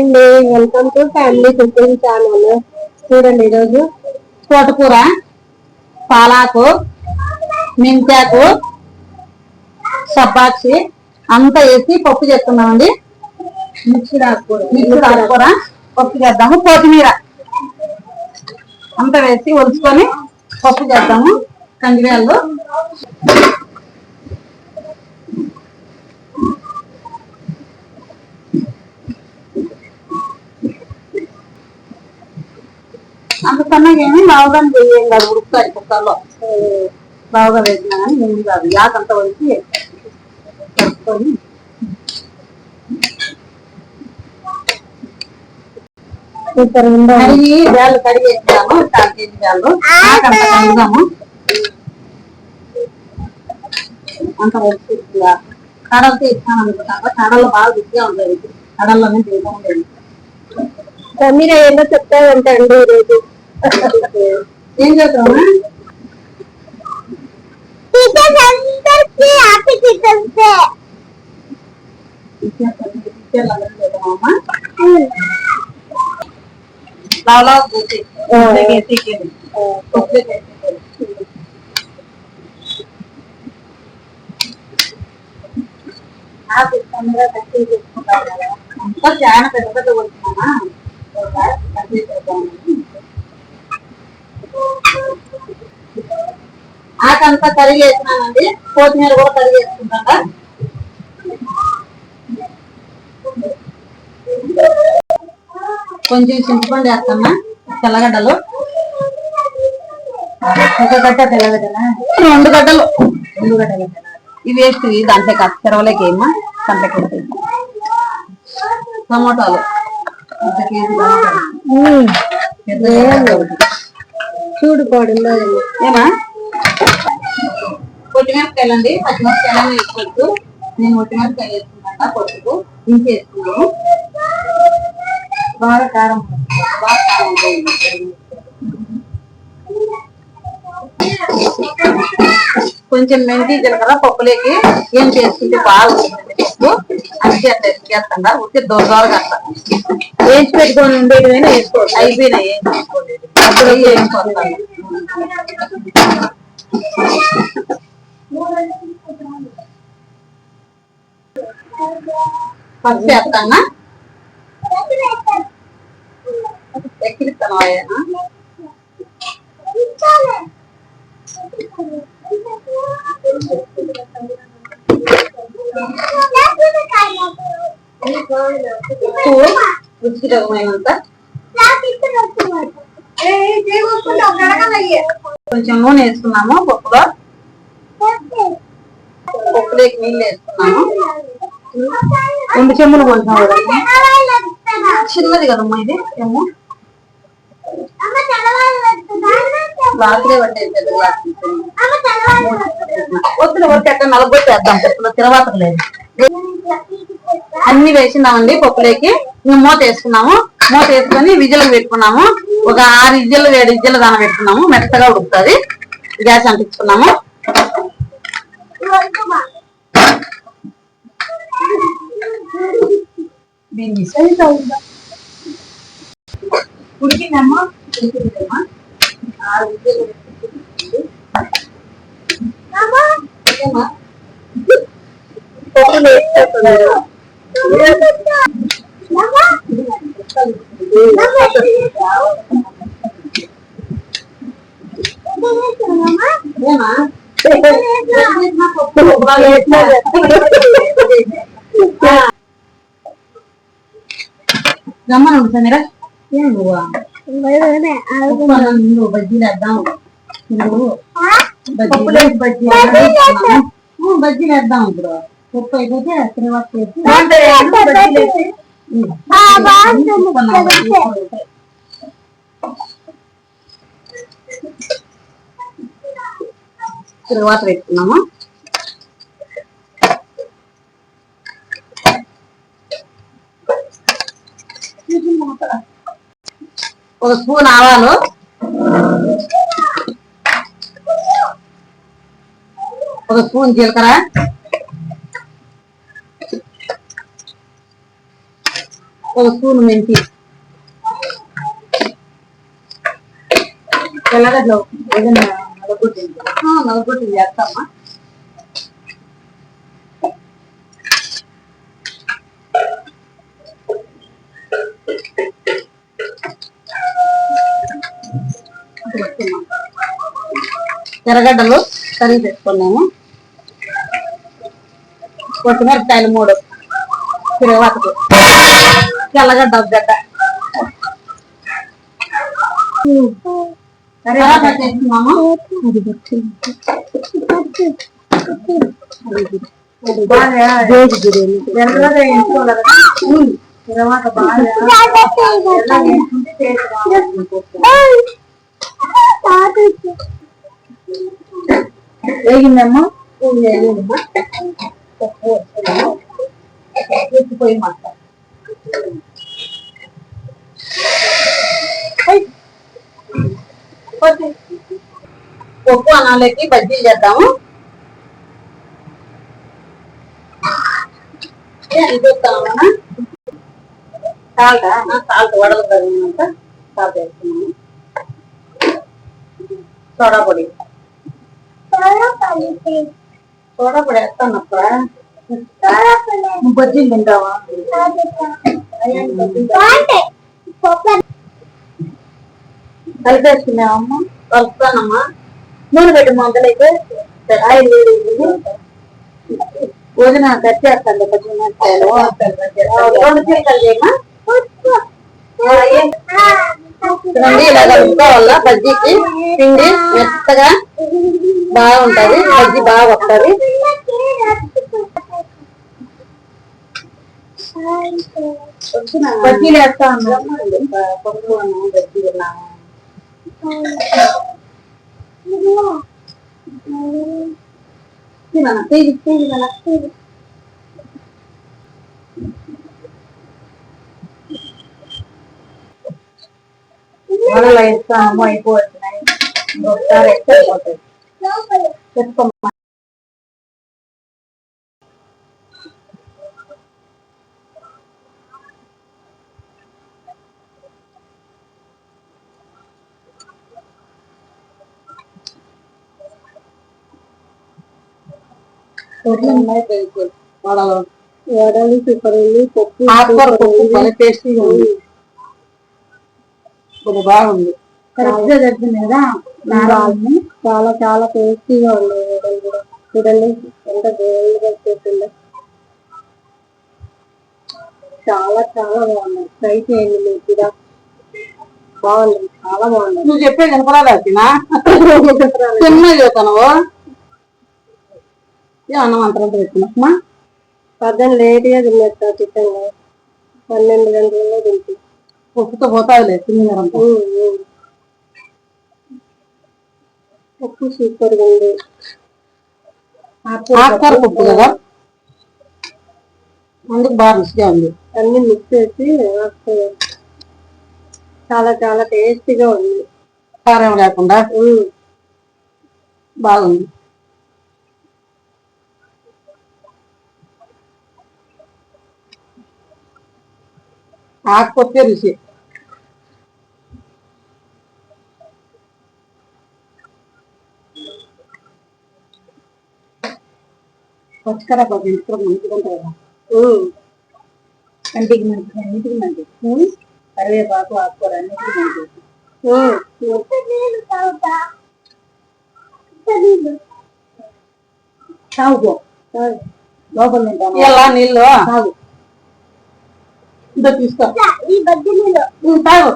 అండి, welcome to family cooking channel. చూడండి, ఈరోజు తోటకూర, పాలాకు, మెంతాకు, సబ్బాక్షి అంతా వేసి పప్పు చేస్తున్నామండి. మిక్సీ ఆకుకూర పప్పు చేద్దాము. కొత్తిమీర అంతా వేసి ఒలుచుకొని పప్పు చేద్దాము. కందివేళ్ళు, అంత సన్నగా ఏమి బావుగా చేయండి. అది ఉడుకుతాయి కుక్కర్లో బావుగా వేసినా కానీ ఏమి కాదు. యాకంతా వచ్చి కలుపుకొని కడిగి వేళ్ళు కడిగి వేస్తాము. 4 కేజీ వేళ్ళు నాకంత కలుగుదాము. అంత వచ్చి కడలతో ఇస్తాను అనుకుంటా. కడలు బాగా రుచిగా ఉంటాయి. కడల్లోనే తింటూ ఉండేది. మీరు ఏదో చెప్తారంటండి ఈరోజు. ఏం చేస్తాము? చాలా పెద్ద పెద్ద కొడుతున్నామా. ఆకంతా కరిగి వేసినానండి. కొత్తిమీర కూడా కరిగి వేసుకుంటా. కొంచెం చింతపండు వేస్తున్నా. తెల్లగడ్డలు ఒక గడ్డ, తెల్లగడ్డలా 2 గడ్డలు. 2 గడ్డలు ఇవి వేస్తుంది. దాంట్లో కాస్త తెరవలేక ఏమో దాంట్లోకి టమోటాలు 1 కేజీ చూడు పాడుందా ఏమా. కొట్టిమిరపకాయలండి, పచ్చిమిరపకాయలు వేసుకోవచ్చు. నేను ఒట్టిమిరపకాయలు వేసుకుంటా. పసుపు ఇంటి వేసుకున్నాను. బాగా కారం కొంచెం మెంతి జీలకర్ర పప్పులేకి ఏం చేసుకుంటే బాగుంటుంది పప్పు. అందుకే అట్లా వేసుకేస్తా. ఉడితే దూరగా అట్లా వేసి పెట్టుకొని ఉండేటివైనా వేసుకోవచ్చు. అయిపోయినాయి ఏం చేసుకోలేదు. అప్పుడు వేసుకోవాలి. పచ్చి వేస్తానా ఎక్కిరిస్తాను. రుచికరమైనంత కొంచెం నూనె వేసుకున్నాము. పప్పులోకి నీళ్ళు వేసుకున్నాము. 2 చెంబులు కొంటున్నాం కదండి. చిన్నది కదమ్మా ఇది. ఏమో గ్లాసులే పట్టేది. పెద్ద గ్లాసు వద్దులు వరకు ఎక్కడ నలగొట్టేద్దాం. పప్పులో తిరవాత లేదు. అన్ని వేసినామండి పప్పులోకి. మూత వేసుకున్నాము. మూత వేసుకొని విజిల్ పెట్టుకున్నాము. ఒక 6 ఇజ్జలు 7 ఇజ్జలు దాని పెట్టుకున్నాము. మెత్తగా ఉడుకుతుంది. గ్యాస్ అంటించుకున్నాము. ఉడికిందమ్మా. ఉడికిందమ్మా. 6 ఇజ్జలు పప్పులు వేసుకుంటున్నాను. గమ్మన ఉంటుందా? బజ్జీలు వేద్దాం. బజ్జీలు వేద్దాం. ఇప్పుడు ఉప్పు అయిపోతే తిరువాత వేసి తిరువాత పెట్టుకున్నాము. ఒక స్పూన్ ఆవాలు, ఒక స్పూన్ జీలకర్ర, ఒక స్పూన్ మెంతి, తెల్లగడ్డలు ఏదైనా నలుగుడ్డు చేస్తామా. ఎర్రగడ్డలు కరిగి పెట్టుకున్నాము, కొత్తిమిరపకాయలు 3, తిరగవాతకు, తెల్లగడ్డ 1 గడ్డ వేసుకున్నాము. తర్వాత బాగా వేగిందమ్మా. ఎత్తిపోయి మాట పప్పు అనాలకి బజ్జీలు చేద్దాము. సాల్ట్ వడలు తగినంత సాల్ట్ వేస్తున్నాము. సోడా పొడి వేస్తానప్ప. బజ్జీలు తింటావా? కలిపేసుకున్నావమ్మా. కలుపుతానమ్మా. నూనె పెట్టి మొదలైతే ఆయిల్ వదిన కట్టేస్తాను. 2 చీలకలు చేయమా. ఇలా కలుపుకోవాల. బజ్జీకి పిండి మెత్తగా బాగుంటది, బజ్జీ బాగా వస్తుంది. బజ్జీలు వేస్తా ఉన్నాము. పప్పు అన్నాము, బజ్జీలు ఉన్నాము. వడలు వేస్తాము, అయిపోతున్నాయి. ఒకసారి అయిపోతుంది. చెప్పుకోమ్మా. వడలు సూపర్ ఉంది. పప్పు టేస్టీగా ఉంది, బాగుంది. కరెక్ట్ గా జరిగింది కదా. చాలా చాలా టేస్టీగా ఉంది. వడలు కూడా చూడండి ఎంత గోల్డ్గా చేసిందో. చాలా చాలా బాగున్నాయి. ట్రై చేయండి మీరు కూడా. బాగుంది, చాలా బాగుంది. నువ్వు చెప్పే కనపరాదా? చిన్న చెప్తాను. అన్నం అంతరం పెట్టుకున్నామా. పద్దెనిమిది లేట్గా తినేస్తా. చికెన్ 12 గంటలలో తింటే పప్పుతో పోతాదిలే. తినేదంతా పప్పు సూపర్గా ఉంది. ఆకుకూర పప్పు కదా, అందుకు బాగా రుచిగా ఉంది. అన్ని మిక్స్ చేసి చాలా చాలా టేస్టీగా ఉంది. కారం లేకుండా బాగుంది. ఆకుపప్పే రుచి. పచ్చికర పప్పు ఇంట్లో మంచిగా ఉంటుంది కదా. కంటికి మంచిది, అన్నిటికి మంచిది. కరివేపాకు, ఆకుకూర అన్నిటికి మంచిది. తాగు లోపల తింటాను. ఎలా నీళ్ళు తాగు. తీసుకో. తాగు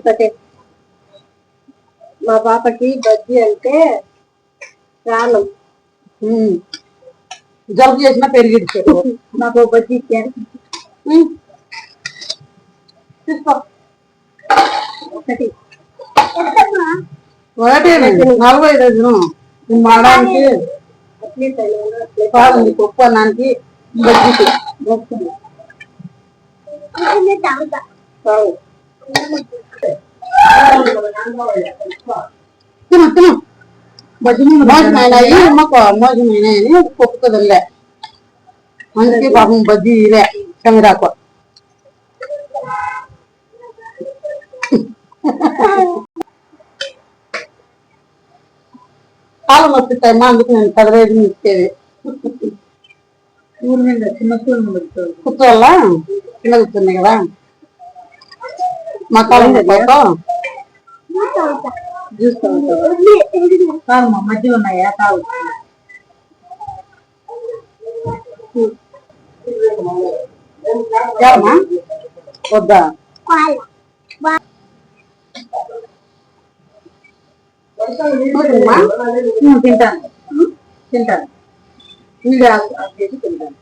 తాగు. మా పాపకి బజ్జీ అంటే ప్రాణం. జలుబు చేసినా పెరిగి నాకు బజ్జీ ఇచ్చాను. తీసుకో. ఒకటి 45 డజను మాడానికి బాగుంది. పప్పు అన్నానికి బజ్జీకి మోజమైనాయి. మోజమైనాయని పప్పు కదలే. అందుకే పాపం బజ్జీ ఇదే శనగరాకు. కాలం వస్తాయమ్మా, అందుకు నేను 15 ఇచ్చేది. స్కూల్ మీద చిన్న స్కూల్ మీద కూర్చోవాల చిన్న కూర్చున్నాయి కదా మా కాలం జ్యూస్ తాగుతావా? మధ్య ఉన్నాయా? తాగు. వద్దా? తింటాను తింటాను తింటాను.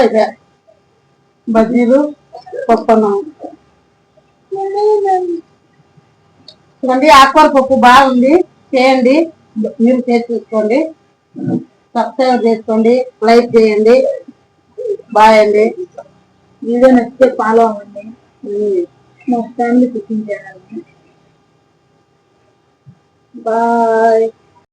ఇదే బజ్జీలు పప్పన్నం. చూడండి ఆకుకూర పప్పు బాగుంది, చేయండి, మీరు చేసి చూసుకోండి, సబ్స్క్రైబ్ చేసుకోండి, లైక్ చేయండి. బాయ్ అండి. వీడియో నచ్చితే ఫాలో అవ్వండి. మా ఫ్యామిలీ కుకింగ్ ఛానల్. బాయ్.